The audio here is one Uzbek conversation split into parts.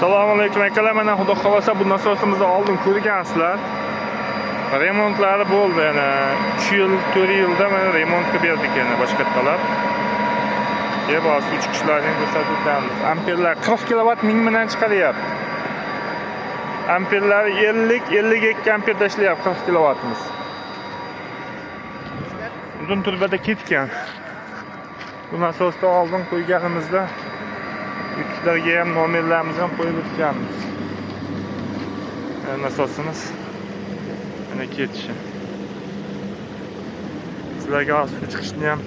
Assalomu alaykum akalar, mana xudo xolasa bu nasosimizni oldin ko'rgansizlar. Remontlari bo'ldi, yana 3 yil, 4 yilda mana remontga berdik yana boshqalar. Bas suv chiqishlarini ko'rsatib o'tamiz. Amperlar 40 kilovat 1000 bilan chiqaryapti. Amperlar 50-52 amper tashlayapti 40 kilovatimiz. Uzun turbada ketgan. Bu nasosni oldin qo'yganimizda yuklarga ham nomerlarimizni ham qo'yib o'tganmiz. Nasosimiz mana ketishi. Sizlarga suv chiqishini ham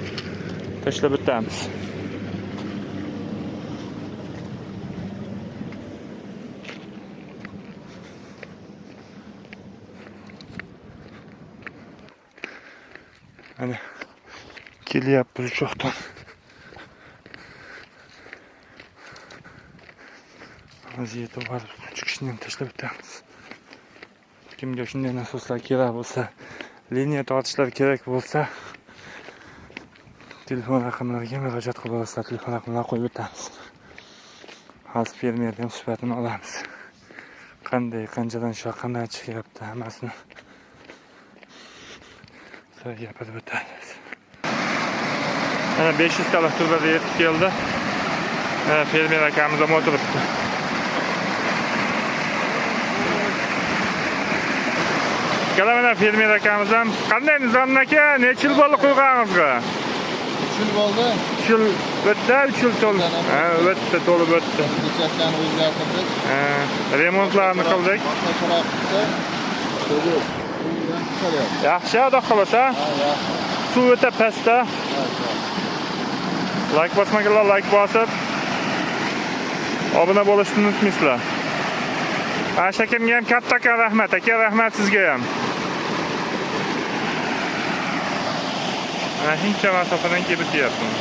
tashlab o'tamiz. Hani kelyapti bu cho'xdan. Vaziyatda borib suv chiqishini ham tashlab o'tamiz. Kimga shunday nasoslar kerak bo'lsa, liniya tortishlar kerak bo'lsa, telefon raqamlariga murojaat qilib olsa, telefon raqamlarini qo'yib o'tamiz. Hozir fermerdan ham suhbatini olamiz. Qanday, qanchadan qanday chiqyapti, hammasini gapirib o'tamiz. Mana 500 tala turbada yetib keldi. Fermer akamiz ham o'tiribdi. Mana fermer akamiz ham qanday nizomni aka, necha yil bo'ldi qo'yganingizga? 3 yil bo'ldi. 3 yil o'tdi, 3 yil to'lib. O'tdi, to'lib o'tdi. Bekatlarni o'zgartirdik. Remontlarni qildik. Yaxshi, xudo xolasa. Suv o'ta pastda. Like bosmaganlar like bosib, obuna bo'lishni unutmaysizlar. Akimga ham katta rahmat, aka, rahmat sizga ham. Mana shuncha masofadan kelib o'tyapman.